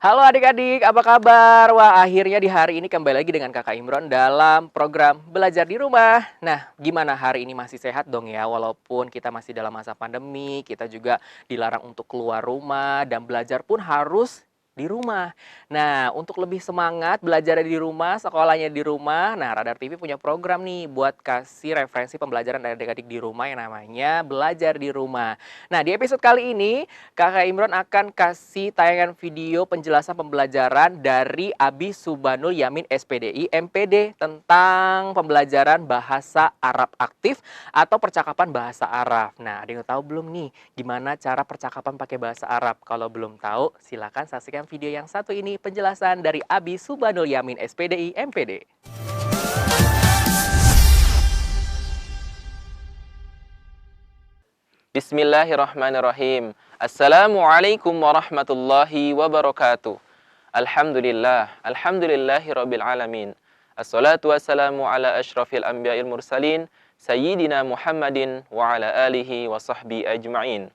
Halo adik-adik, apa kabar? Wah, akhirnya di hari ini kembali lagi dengan Kakak Imron dalam program Belajar di Rumah. Nah, gimana hari ini masih sehat dong ya? Walaupun kita masih dalam masa pandemi, kita juga dilarang untuk keluar rumah dan belajar pun harus di rumah. Nah, untuk lebih semangat belajar di rumah, sekolahnya di rumah, nah Radar TV punya program nih buat kasih referensi pembelajaran dari adik-adik di rumah yang namanya Belajar di Rumah. Nah, di episode kali ini Kakak Imron akan kasih tayangan video penjelasan pembelajaran dari Abi Subhanul Yamin SPDI MPD tentang pembelajaran bahasa Arab aktif atau percakapan bahasa Arab. Nah, ada yang tahu belum nih gimana cara percakapan pakai bahasa Arab? Kalau belum tahu, silakan saksikan video yang satu ini penjelasan dari Abi Subhanul Yamin SPDI MPD. Bismillahirrahmanirrahim. Assalamualaikum warahmatullahi wabarakatuh. Alhamdulillah, alhamdulillahi rabbil alamin. Assalatu wassalamu ala ashrafil anbiya'il mursalin, Sayyidina Muhammadin wa ala alihi wa sahbihi ajma'in.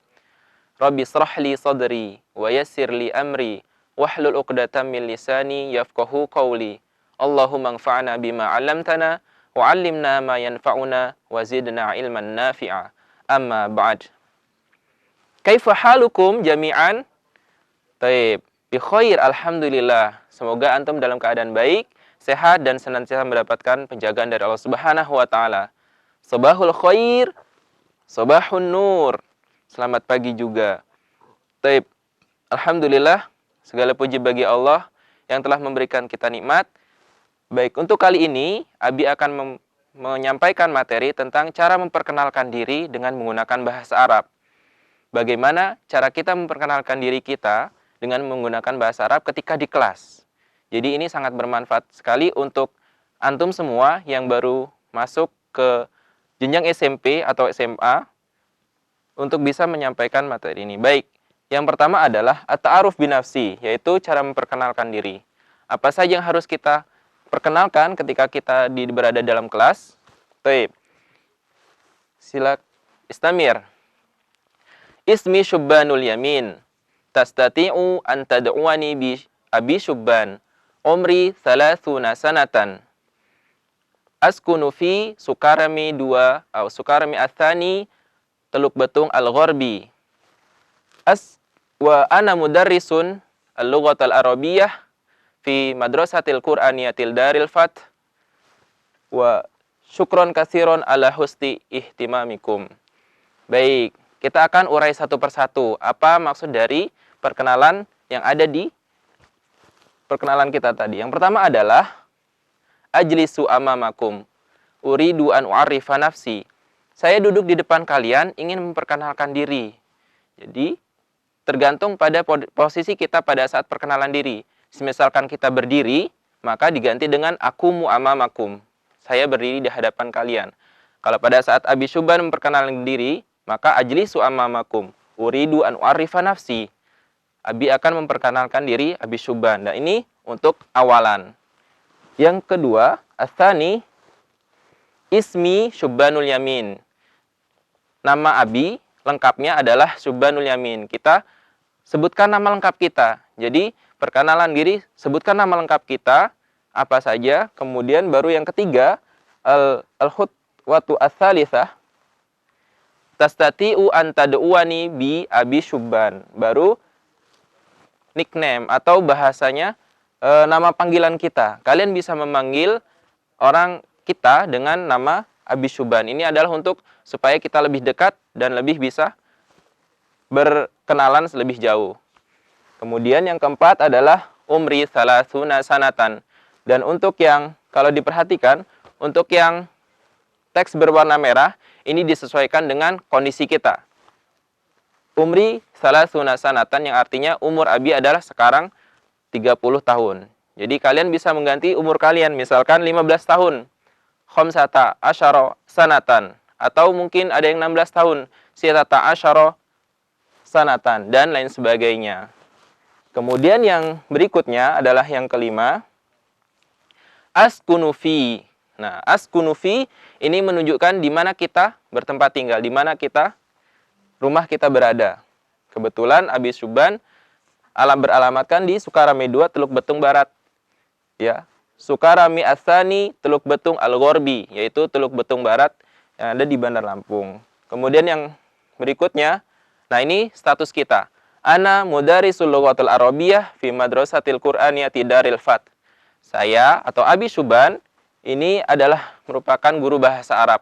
Rabbi israh li sadri, wa yassir li amri, wahlul uqdatam min lisani yafqahu qawli. Allahumma anfa'na bima 'allamtana, wa 'allimna ma yanfa'una, wa zidna ilman nafi'a. Amma ba'd. Kaifa halukum jami'an? Taib. Bi khair, alhamdulillah. Semoga antum dalam keadaan baik, sehat dan senantiasa mendapatkan penjagaan dari Allah Subhanahu wa taala. Sabahul khair, sabahun nur. Selamat pagi juga. Taib. Alhamdulillah, segala puji bagi Allah yang telah memberikan kita nikmat. Baik, untuk kali ini Abi akan menyampaikan materi tentang cara memperkenalkan diri dengan menggunakan bahasa Arab. Bagaimana cara kita memperkenalkan diri kita dengan menggunakan bahasa Arab ketika di kelas. Jadi ini sangat bermanfaat sekali untuk antum semua yang baru masuk ke jenjang SMP atau SMA untuk bisa menyampaikan materi ini. Baik, yang pertama adalah at-ta'aruf binafsi, yaitu cara memperkenalkan diri. Apa saja yang harus kita perkenalkan ketika kita berada dalam kelas? Baik. Sila istamir. Ismi Syubbanul Yamin. Tastati'u an tad'uani bi Abi Syubban. Umri 30 sanatan. Askunu fi Sukarami 2 atau Sukarami Athani Teluk Betung Al-Gharbi. Wa ana mudarrisun al-lughat al-arabiyyah fi madrasatil Qur'aniyatil Daril Fath. Wa syukron katsiron ala husni ihtimamikum. Baik, kita akan urai satu persatu. Apa maksud dari perkenalan yang ada di perkenalan kita tadi? Yang pertama adalah ajlisu amamakum. Uridu an u'arrifa nafsi. Saya duduk di depan kalian ingin memperkenalkan diri. Jadi, tergantung pada posisi kita pada saat perkenalan diri. Misalkan kita berdiri, maka diganti dengan akumu amamakum. Saya berdiri di hadapan kalian. Kalau pada saat Abi Syubban memperkenalkan diri, maka ajlisu amamakum. Uridu an u'arrifa nafsi. Abi akan memperkenalkan diri Abi Syubban. Dan ini untuk awalan. Yang kedua, atsani ismi Syubbanul Yamin. Nama Abi lengkapnya adalah Syubbanul Yamin. Kita sebutkan nama lengkap kita. Jadi, perkenalan diri, sebutkan nama lengkap kita, apa saja. Kemudian baru yang ketiga, al-khutwatu ats-tsalitsah. Tastati'u an tad'uani bi Abi Syubban. Baru nickname atau bahasanya nama panggilan kita. Kalian bisa memanggil orang kita dengan nama Abi Syubban. Ini adalah untuk supaya kita lebih dekat dan lebih bisa berkenalan lebih jauh. Kemudian yang keempat adalah umri 30 sanatan. Dan untuk yang, kalau diperhatikan, untuk yang teks berwarna merah, ini disesuaikan dengan kondisi kita. Umri 30 sanatan yang artinya umur Abi adalah sekarang 30 tahun. Jadi kalian bisa mengganti umur kalian, misalkan 15 tahun. Khamsata asyara sanatan. Atau mungkin ada yang 16 tahun. Sitata asyara sanatan. Dan lain sebagainya. Kemudian yang berikutnya adalah yang kelima. Askunufi. Nah, askunufi ini menunjukkan di mana kita bertempat tinggal, di mana rumah kita berada. Kebetulan Abi Syubban beralamatkan di Sukarame 2 Teluk Betung Barat. Ya. Sukarame Asani Teluk Betung Al-Ghorbi, yaitu Teluk Betung Barat yang ada di Bandar Lampung. Kemudian yang berikutnya, nah ini status kita. Ana mudarisul lughatul arabiyyah fi madrasatil qur'aniyati Daril Fat. Saya atau Abi Syuban ini adalah merupakan guru bahasa Arab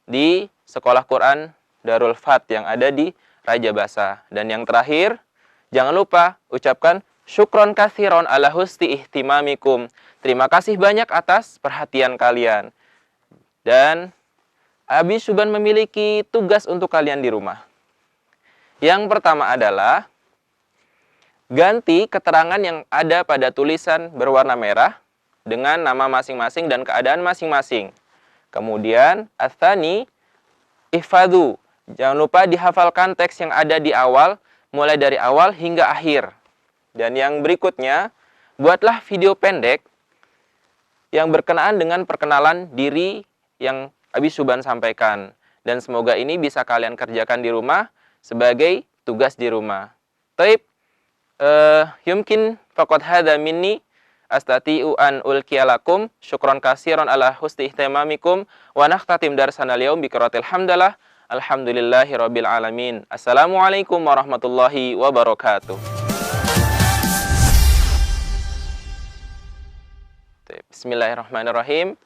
di Sekolah Quran Darul Fat yang ada di Raja Basa. Dan yang terakhir, jangan lupa ucapkan syukron katsiron ala husni ihtimamikum. Terima kasih banyak atas perhatian kalian. Dan Abi Syuban memiliki tugas untuk kalian di rumah. Yang pertama adalah ganti keterangan yang ada pada tulisan berwarna merah dengan nama masing-masing dan keadaan masing-masing. Kemudian, atsani ihfadhu. Jangan lupa dihafalkan teks yang ada di awal, mulai dari awal hingga akhir. Dan yang berikutnya, buatlah video pendek yang berkenaan dengan perkenalan diri yang Abi Syuban sampaikan. Dan semoga ini bisa kalian kerjakan di rumah sebagai tugas di rumah. Taib, yumkin faqad hadza minni astati'u an ulkiyalakum syukron kasiron ala husni ihtimamikum wa nakhtatim darsana al-yaum bi qiraatil hamdalah alhamdulillahi rabbil alamin. Assalamualaikum warahmatullahi wabarakatuh. Bismillahirrahmanirrahim.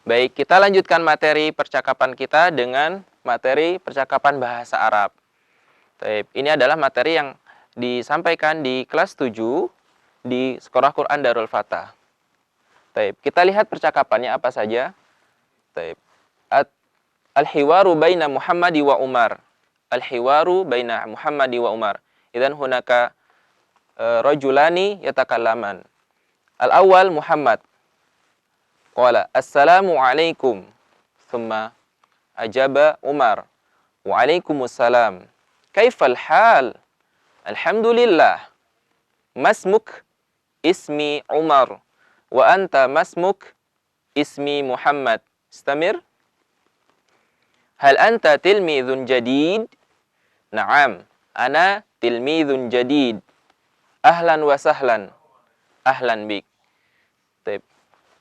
Baik, kita lanjutkan materi percakapan kita dengan materi percakapan bahasa Arab. Ini adalah materi yang disampaikan di kelas 7 di Sekolah Quran Darul Fatah. Kita lihat percakapannya apa saja. Al-hiwaru baina Muhammadi wa Umar. Al-hiwaru baina Muhammadi wa Umar. Idzan hunaka rajulani yatakallaman. Al-awwal Muhammad. Qala assalamu alaikum. Thumma ajaba Umar. Waalaikumsalam. Kaifal hal? Alhamdulillah. Masmuk? Ismi Umar. Wa anta masmuk? Ismi Muhammad. Istamir. Hal anta tilmidhun jadid? Naam. Ana tilmidhun jadid. Ahlan wa sahlan. Ahlan bik. Taib.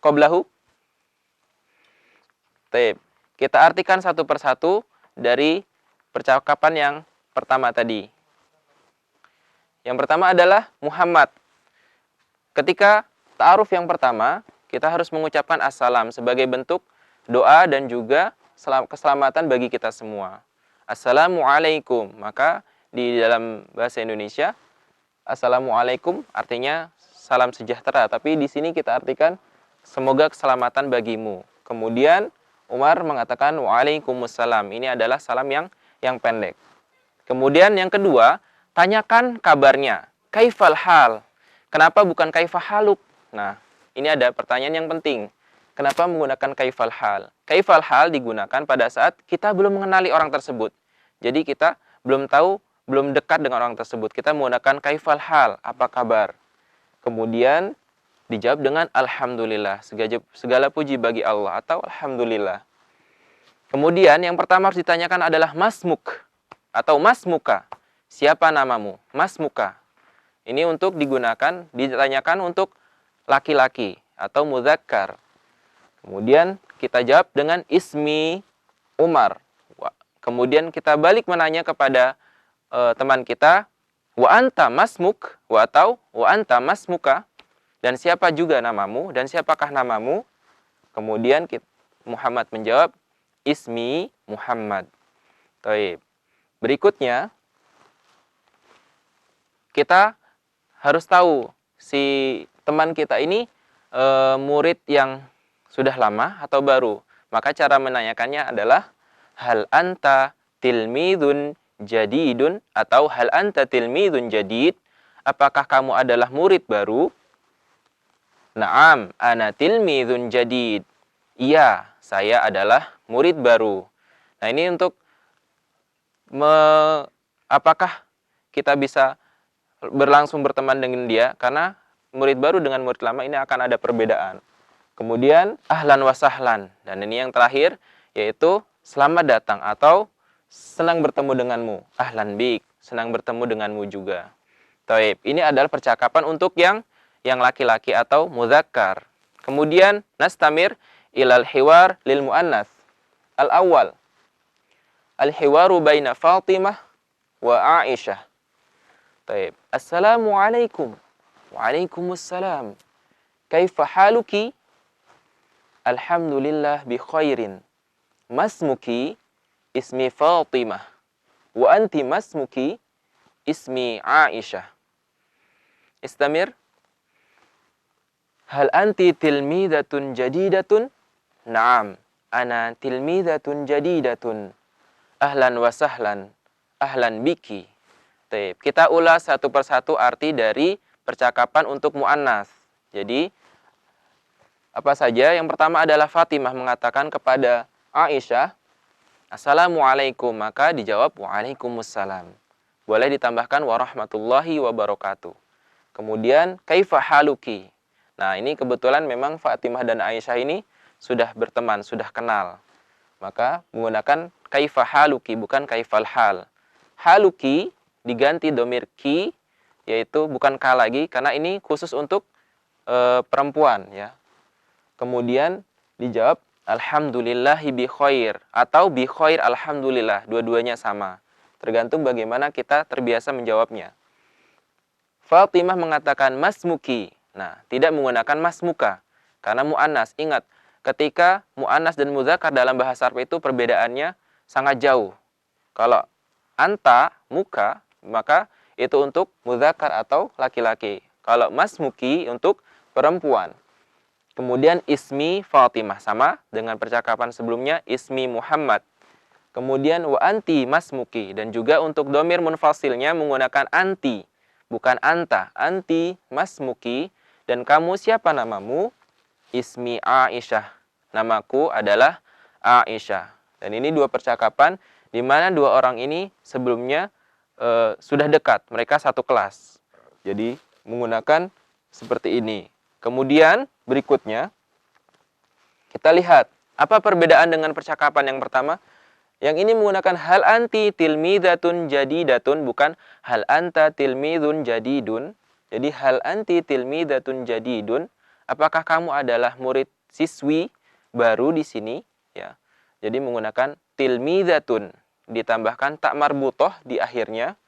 Qablahu. Taib. Kita artikan satu persatu dari percakapan yang pertama tadi. Yang pertama adalah Muhammad. Ketika ta'aruf yang pertama, kita harus mengucapkan assalam sebagai bentuk doa dan juga keselamatan bagi kita semua. Assalamualaikum. Maka di dalam bahasa Indonesia, assalamualaikum artinya salam sejahtera. Tapi di sini kita artikan semoga keselamatan bagimu. Kemudian Umar mengatakan waalaikumsalam. Ini adalah salam yang pendek. Kemudian yang kedua, tanyakan kabarnya. Kaifal hal? Kenapa bukan kaifah haluk? Nah, ini ada pertanyaan yang penting. Kenapa menggunakan kaifal hal? Kaifal hal digunakan pada saat kita belum mengenali orang tersebut. Jadi kita belum tahu, belum dekat dengan orang tersebut. Kita menggunakan kaifal hal, apa kabar? Kemudian dijawab dengan alhamdulillah. Segala puji bagi Allah atau alhamdulillah. Kemudian yang pertama harus ditanyakan adalah masmuk atau masmuka. Siapa namamu? Masmuka. Ini untuk digunakan, ditanyakan untuk laki-laki atau mudzakkar. Kemudian kita jawab dengan ismi Umar. Kemudian kita balik menanya kepada teman kita, wa anta masmuk, atau wa anta masmuka, dan siapa juga namamu, dan siapakah namamu? Kemudian Muhammad menjawab, ismi Muhammad. Taib. Berikutnya, kita harus tahu si teman kita ini murid yang sudah lama atau baru. Maka cara menanyakannya adalah hal anta tilmidun jadidun atau hal anta tilmidun jadid. Apakah kamu adalah murid baru? Naam, ana tilmidun jadid. Iya, saya adalah murid baru. Nah, ini untuk apakah kita bisa berlangsung berteman dengan dia, karena murid baru dengan murid lama ini akan ada perbedaan. Kemudian ahlan wa sahlan, dan ini yang terakhir yaitu selamat datang atau senang bertemu denganmu. Ahlan bik, senang bertemu denganmu juga. Taib. Ini adalah percakapan untuk yang laki-laki atau mudzakkar. Kemudian nastamir ilal hiwar lil muannas. Al-awwal. Al-hiwaru baina Fatimah wa Aisyah. Taib. Assalamualaikum. Waalaikumsalam. Kaifa haluki? Alhamdulillah bi khairin. Masmuki ismi Fatimah. Wa anti masmuki ismi Aisyah. Istamir. Hal anti tilmidatun jadidatun? Naam, ana tilmidatun jadidatun. Ahlan wa sahlan. Ahlan biki. Taib. Kita ulas satu persatu arti dari percakapan untuk muannas. Jadi, apa saja? Yang pertama adalah Fatimah mengatakan kepada Aisyah, Assalamualaikum, maka dijawab Waalaikumsalam. Boleh ditambahkan warahmatullahi wabarakatuh. Kemudian kaifa haluki. Nah, ini kebetulan memang Fatimah dan Aisyah ini sudah berteman, sudah kenal. Maka menggunakan kaifa haluki, bukan kaifal hal. Haluki diganti domir ki, yaitu bukan ka lagi, karena ini khusus untuk perempuan, ya. Kemudian dijawab alhamdulillahi bi khair atau bi khair alhamdulillah, dua-duanya sama. Tergantung bagaimana kita terbiasa menjawabnya. Fatimah mengatakan masmuki. Nah, tidak menggunakan masmuka karena muannas. Ingat, ketika muannas dan mudzakkar dalam bahasa Arab itu perbedaannya sangat jauh. Kalau anta, muka, maka itu untuk mudzakkar atau laki-laki. Kalau masmuki untuk perempuan. Kemudian ismi Fatimah, sama dengan percakapan sebelumnya ismi Muhammad. Kemudian wa anti masmuki, dan juga untuk domir munfasilnya menggunakan anti, bukan anta. Anti masmuki, dan kamu siapa namamu? Ismi Aisyah, namaku adalah Aisyah. Dan ini dua percakapan di mana dua orang ini sebelumnya sudah dekat, mereka satu kelas. Jadi menggunakan seperti ini. Kemudian berikutnya kita lihat apa perbedaan dengan percakapan yang pertama. Yang ini menggunakan hal anti tilmidatun jadidatun, bukan hal anta tilmidun jadidun. Jadi hal anti tilmidatun jadidun, apakah kamu adalah murid siswi baru di sini, ya. Jadi menggunakan tilmidatun ditambahkan tak marbutoh di akhirnya.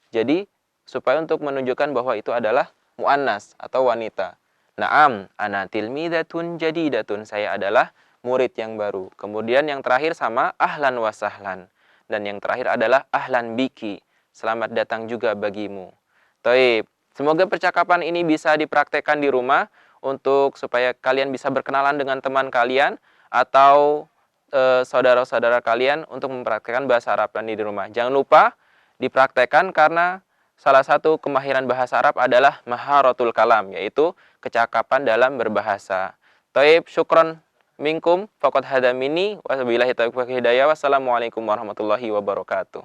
Jadi supaya untuk menunjukkan bahwa itu adalah muannas atau wanita. Naam, ana tilmidatun jadidatun, saya adalah murid yang baru. Kemudian yang terakhir sama ahlan wa sahlan. Dan yang terakhir adalah ahlan biki, selamat datang juga bagimu. Taib. Semoga percakapan ini bisa dipraktekkan di rumah untuk supaya kalian bisa berkenalan dengan teman kalian atau saudara-saudara kalian untuk mempraktekkan bahasa Arab di rumah. Jangan lupa dipraktekkan karena salah satu kemahiran bahasa Arab adalah maharatul kalam, yaitu kecakapan dalam berbahasa. Taib, syukron minkum, faqad hada minni, wabillahi taufiq wal hidayah, wassalamualaikum warahmatullahi wabarakatuh.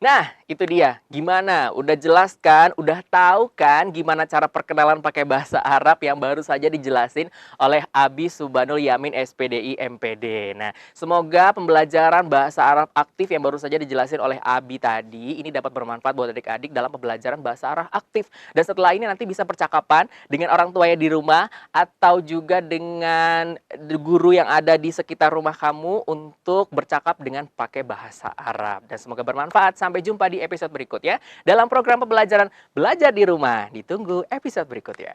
Nah, itu dia. Gimana? Udah jelas kan? Udah tahu kan gimana cara perkenalan pakai bahasa Arab yang baru saja dijelasin oleh Abi Subhanul Yamin SPDI MPD. Nah, semoga pembelajaran bahasa Arab aktif yang baru saja dijelasin oleh Abi tadi ini dapat bermanfaat buat adik-adik dalam pembelajaran bahasa Arab aktif. Dan setelah ini nanti bisa percakapan dengan orang tuanya di rumah atau juga dengan guru yang ada di sekitar rumah kamu untuk bercakap dengan pakai bahasa Arab. Dan semoga bermanfaat. Sampai jumpa di episode berikutnya dalam program pembelajaran Belajar di Rumah. Ditunggu episode berikutnya.